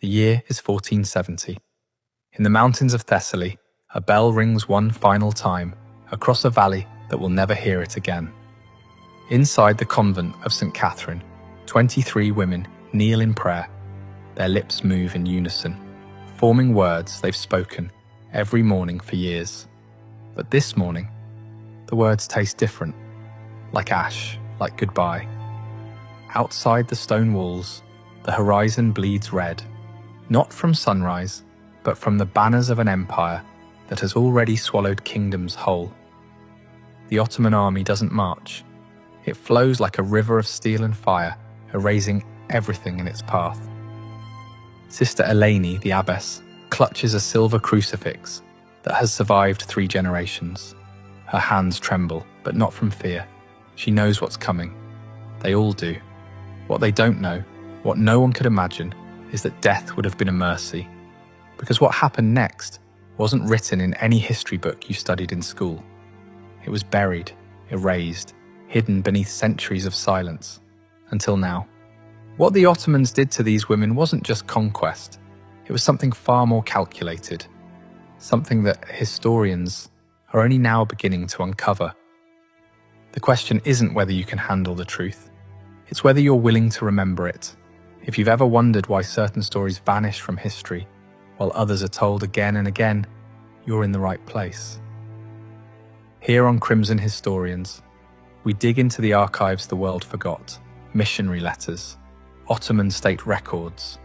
The year is 1470. In the mountains of Thessaly, a bell rings one final time across a valley that will never hear it again. Inside the convent of St. Catherine, 23 women kneel in prayer. Their lips move in unison, forming words they've spoken every morning for years. But this morning, the words taste different, like ash, like goodbye. Outside the stone walls, the horizon bleeds red, not from sunrise, but from the banners of an empire that has already swallowed kingdoms whole. The Ottoman army doesn't march. It flows like a river of steel and fire, erasing everything in its path. Sister Eleni, the abbess, clutches a silver crucifix that has survived 3 generations. Her hands tremble, but not from fear. She knows what's coming. They all do. What they don't know, what no one could imagine, is that death would have been a mercy. Because what happened next wasn't written in any history book you studied in school. It was buried, erased, hidden beneath centuries of silence, until now. What the Ottomans did to these women wasn't just conquest. It was something far more calculated, something that historians are only now beginning to uncover. The question isn't whether you can handle the truth, it's whether you're willing to remember it. If you've ever wondered why certain stories vanish from history, while others are told again and again, you're in the right place. Here on Crimson Historians, we dig into the archives the world forgot, missionary letters, Ottoman state records,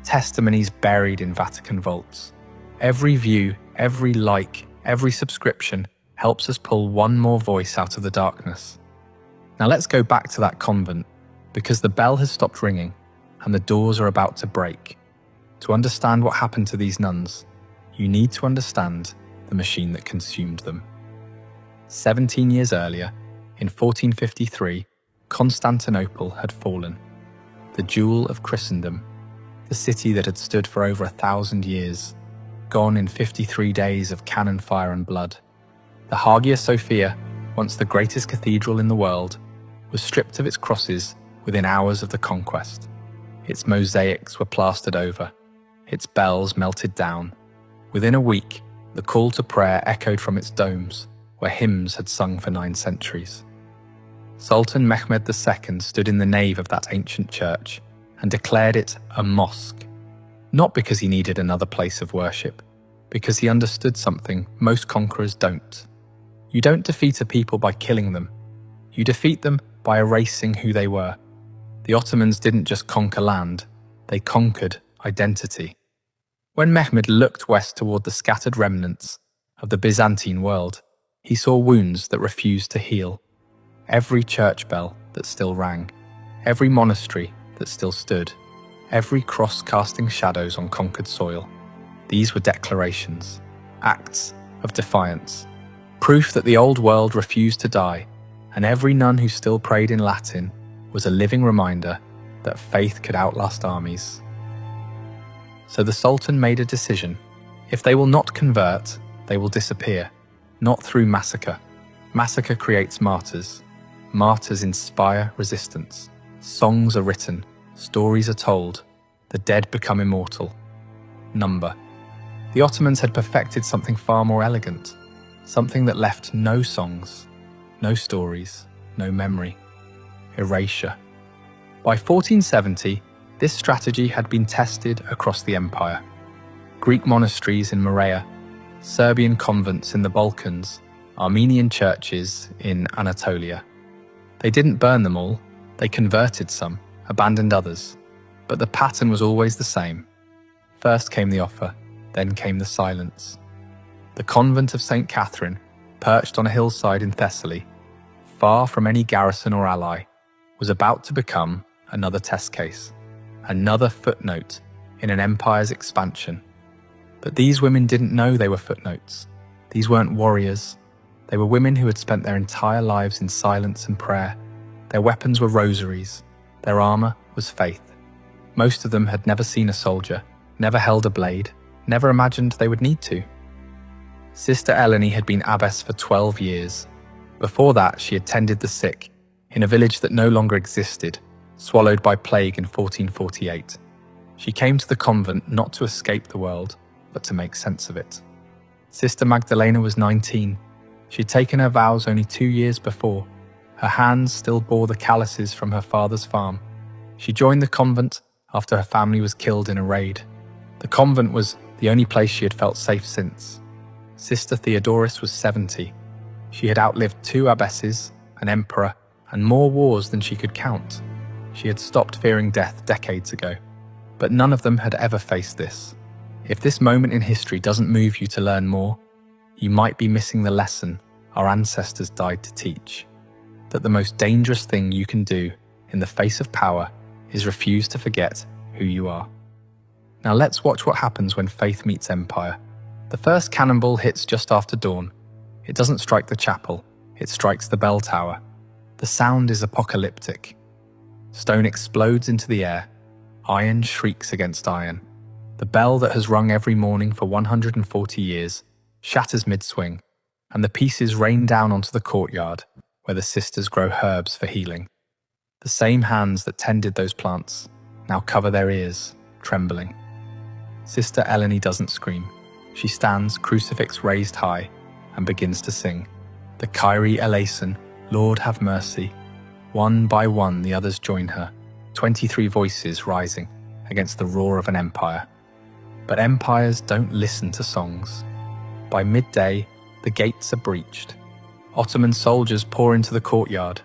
testimonies buried in Vatican vaults. Every view, every like, every subscription helps us pull one more voice out of the darkness. Now let's go back to that convent, because the bell has stopped ringing and the doors are about to break. To understand what happened to these nuns, you need to understand the machine that consumed them. 17 years earlier, in 1453, Constantinople had fallen, the jewel of Christendom, the city that had stood for over 1,000 years, gone in 53 days of cannon fire and blood. The Hagia Sophia, once the greatest cathedral in the world, was stripped of its crosses within hours of the conquest. Its mosaics were plastered over, its bells melted down. Within a week, the call to prayer echoed from its domes, where hymns had sung for 9 centuries. Sultan Mehmed II stood in the nave of that ancient church and declared it a mosque, not because he needed another place of worship, because he understood something most conquerors don't. You don't defeat a people by killing them. You defeat them by erasing who they were. The Ottomans didn't just conquer land, they conquered identity. When Mehmed looked west toward the scattered remnants of the Byzantine world, he saw wounds that refused to heal. Every church bell that still rang, every monastery that still stood, every cross casting shadows on conquered soil. These were declarations, acts of defiance, proof that the old world refused to die, and every nun who still prayed in Latin was a living reminder that faith could outlast armies. So the Sultan made a decision. If they will not convert, they will disappear, not through massacre. Massacre creates martyrs. Martyrs inspire resistance. Songs are written, stories are told, the dead become immortal. Number. The Ottomans had perfected something far more elegant, something that left no songs, no stories, no memory. Erasure. By 1470, this strategy had been tested across the empire. Greek monasteries in Morea, Serbian convents in the Balkans, Armenian churches in Anatolia. They didn't burn them all, they converted some, abandoned others. But the pattern was always the same. First came the offer, then came the silence. The convent of St. Catherine, perched on a hillside in Thessaly, far from any garrison or ally, was about to become another test case, another footnote in an empire's expansion. But these women didn't know they were footnotes. These weren't warriors. They were women who had spent their entire lives in silence and prayer. Their weapons were rosaries. Their armor was faith. Most of them had never seen a soldier, never held a blade, never imagined they would need to. Sister Eleni had been abbess for 12 years. Before that, she had tended the sick in a village that no longer existed, swallowed by plague in 1448. She came to the convent not to escape the world, but to make sense of it. Sister Magdalena was 19. She'd taken her vows only 2 years before. Her hands still bore the calluses from her father's farm. She joined the convent after her family was killed in a raid. The convent was the only place she had felt safe since. Sister Theodoris was 70. She had outlived 2 abbesses, an emperor, and more wars than she could count. She had stopped fearing death decades ago. But none of them had ever faced this. If this moment in history doesn't move you to learn more, you might be missing the lesson our ancestors died to teach. That the most dangerous thing you can do in the face of power is refuse to forget who you are. Now let's watch what happens when faith meets empire. The first cannonball hits just after dawn. It doesn't strike the chapel, it strikes the bell tower. The sound is apocalyptic. Stone explodes into the air. Iron shrieks against iron. The bell that has rung every morning for 140 years shatters mid-swing, and the pieces rain down onto the courtyard where the sisters grow herbs for healing. The same hands that tended those plants now cover their ears, trembling. Sister Eleni doesn't scream. She stands, crucifix raised high, and begins to sing. The Kyrie eleison, Lord have mercy. One by one the others join her, 23 voices rising against the roar of an empire. But empires don't listen to songs. By midday, the gates are breached. Ottoman soldiers pour into the courtyard,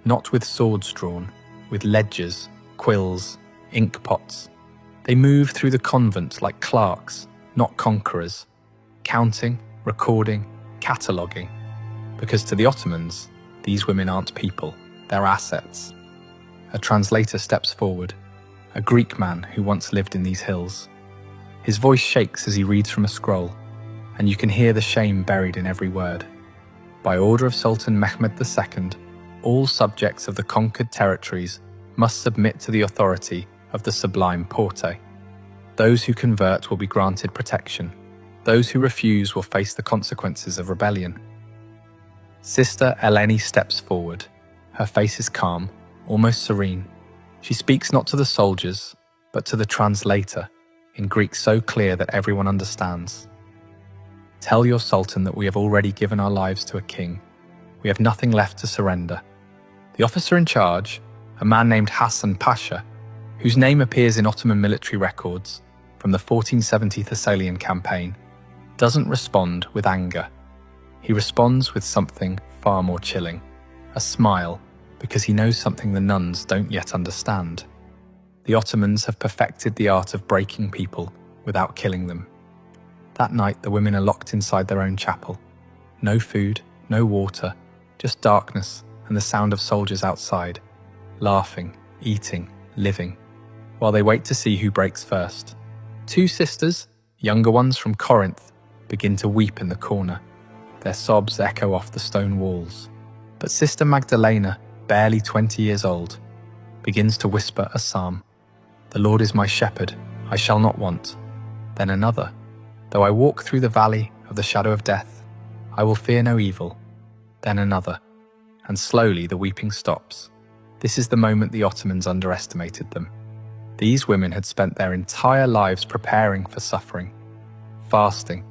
not with swords drawn, with ledgers, quills, ink pots. They move through the convent like clerks, not conquerors, counting, recording, cataloguing. Because to the Ottomans, these women aren't people, they're assets. A translator steps forward, a Greek man who once lived in these hills. His voice shakes as he reads from a scroll, and you can hear the shame buried in every word. By order of Sultan Mehmed II, all subjects of the conquered territories must submit to the authority of the Sublime Porte. Those who convert will be granted protection. Those who refuse will face the consequences of rebellion. Sister Eleni steps forward. Her face is calm, almost serene. She speaks not to the soldiers, but to the translator, in Greek so clear that everyone understands. Tell your Sultan that we have already given our lives to a king. We have nothing left to surrender. The officer in charge, a man named Hasan Pasha, whose name appears in Ottoman military records from the 1470 Thessalian campaign, doesn't respond with anger. He responds with something far more chilling, a smile, because he knows something the nuns don't yet understand. The Ottomans have perfected the art of breaking people without killing them. That night, the women are locked inside their own chapel. No food, no water, just darkness and the sound of soldiers outside, laughing, eating, living, while they wait to see who breaks first. 2 sisters, younger ones from Corinth, begin to weep in the corner. Their sobs echo off the stone walls. But Sister Magdalena, barely 20 years old, begins to whisper a psalm. The Lord is my shepherd, I shall not want. Then another. Though I walk through the valley of the shadow of death, I will fear no evil. Then another. And slowly the weeping stops. This is the moment the Ottomans underestimated them. These women had spent their entire lives preparing for suffering. Fasting,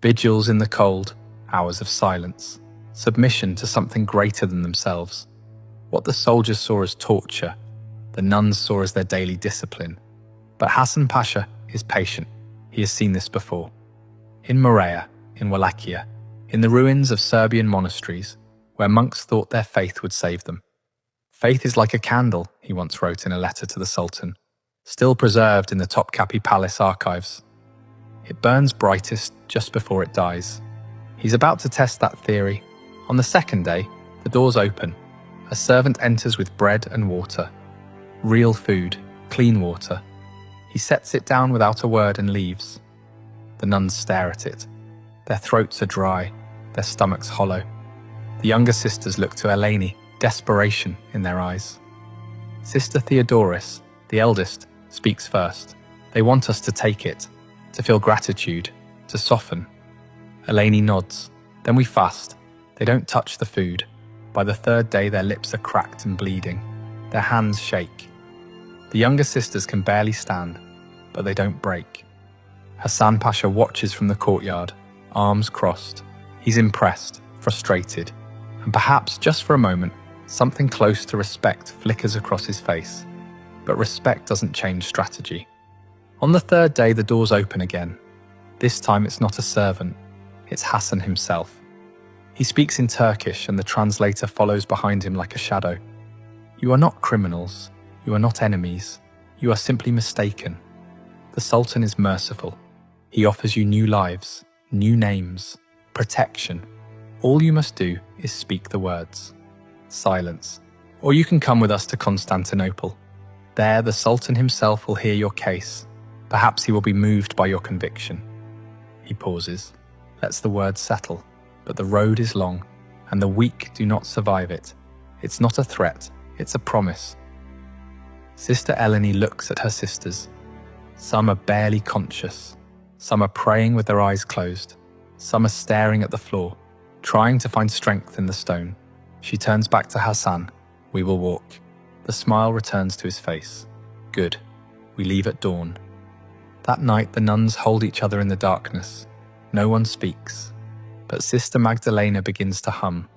vigils in the cold, hours of silence, submission to something greater than themselves. What the soldiers saw as torture, the nuns saw as their daily discipline. But Hasan Pasha is patient. He has seen this before. In Morea, in Wallachia, in the ruins of Serbian monasteries, where monks thought their faith would save them. Faith is like a candle, he once wrote in a letter to the Sultan, still preserved in the Topkapi Palace archives. It burns brightest just before it dies. He's about to test that theory. On the second day, the doors open. A servant enters with bread and water. Real food, clean water. He sets it down without a word and leaves. The nuns stare at it. Their throats are dry, their stomachs hollow. The younger sisters look to Eleni, desperation in their eyes. Sister Theodoris, the eldest, speaks first. They want us to take it, to feel gratitude, to soften. Eleni nods. Then we fast. They don't touch the food. By the third day, their lips are cracked and bleeding. Their hands shake. The younger sisters can barely stand. but they don't break. Hassan Pasha watches from the courtyard, arms crossed. He's impressed, frustrated, and perhaps just for a moment, something close to respect flickers across his face. But respect doesn't change strategy. On the third day, the doors open again. This time it's not a servant, it's Hassan himself. He speaks in Turkish and the translator follows behind him like a shadow. You are not criminals, you are not enemies, you are simply mistaken. The Sultan is merciful. He offers you new lives, new names, protection. All you must do is speak the words. Silence. Or you can come with us to Constantinople. There the Sultan himself will hear your case. Perhaps he will be moved by your conviction. He pauses, lets the words settle, but the road is long, and the weak do not survive it. It's not a threat, it's a promise. Sister Eleni looks at her sisters. Some are barely conscious. Some are praying with their eyes closed. Some are staring at the floor, trying to find strength in the stone. She turns back to Hassan. We will walk. The smile returns to his face. Good. We leave at dawn. That night the nuns hold each other in the darkness. No one speaks. But Sister Magdalena begins to hum.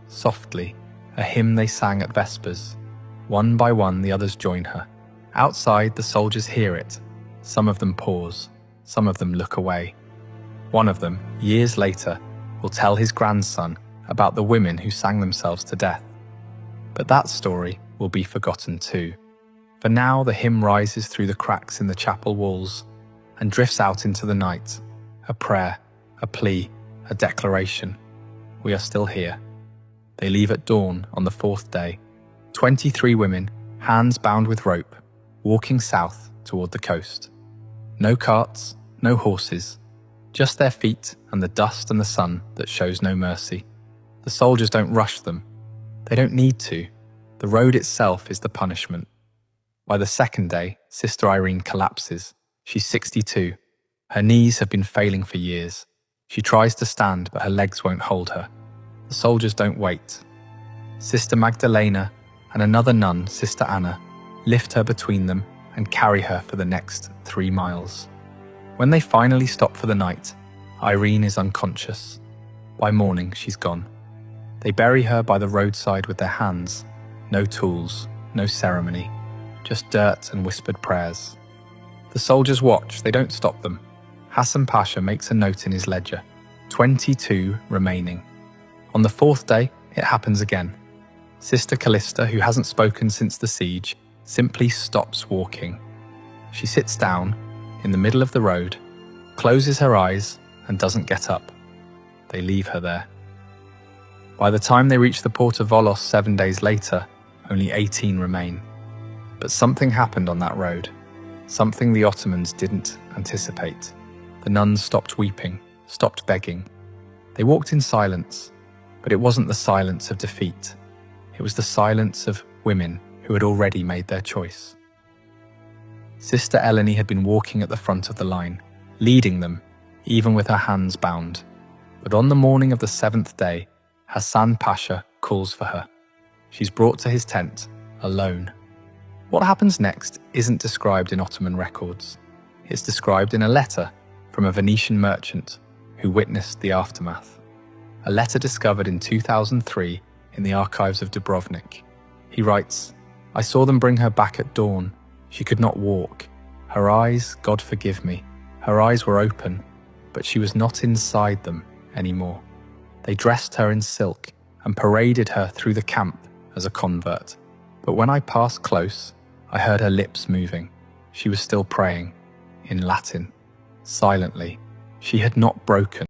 Softly, a hymn they sang at Vespers. One by one the others join her. Outside the soldiers hear it. Some of them pause. Some of them look away. One of them, years later, will tell his grandson about the women who sang themselves to death. But that story will be forgotten too. For now the hymn rises through the cracks in the chapel walls and drifts out into the night. A prayer, a plea, a declaration. We are still here. They leave at dawn on the fourth day. 23 women, hands bound with rope, walking south toward the coast. No carts, no horses, just their feet and the dust and the sun that shows no mercy. The soldiers don't rush them. They don't need to. The road itself is the punishment. By the second day, Sister Irene collapses. She's 62. Her knees have been failing for years. She tries to stand, but her legs won't hold her. The soldiers don't wait. Sister Magdalena and another nun, Sister Anna, lift her between them and carry her for the next 3 miles. When they finally stop for the night, Irene is unconscious. By morning, she's gone. They bury her by the roadside with their hands. No tools, no ceremony, just dirt and whispered prayers. The soldiers watch, they don't stop them. Hassan Pasha makes a note in his ledger. 22 remaining. On the fourth day, it happens again. Sister Callista, who hasn't spoken since the siege, simply stops walking. She sits down in the middle of the road, closes her eyes, and doesn't get up. They leave her there. By the time they reach the port of Volos 7 days later, only 18 remain. But something happened on that road. Something the Ottomans didn't anticipate. The nuns stopped weeping, stopped begging. They walked in silence, but it wasn't the silence of defeat. It was the silence of women who had already made their choice. Sister Eleni had been walking at the front of the line, leading them, even with her hands bound. But on the morning of the 7th day, Hassan Pasha calls for her. She's brought to his tent, alone. What happens next isn't described in Ottoman records. It's described in a letter from a Venetian merchant who witnessed the aftermath. A letter discovered in 2003 in the archives of Dubrovnik. He writes, "I saw them bring her back at dawn. She could not walk. Her eyes, God forgive me, her eyes were open, but she was not inside them anymore. They dressed her in silk and paraded her through the camp as a convert. But when I passed close, I heard her lips moving. She was still praying, in Latin, silently. She had not broken."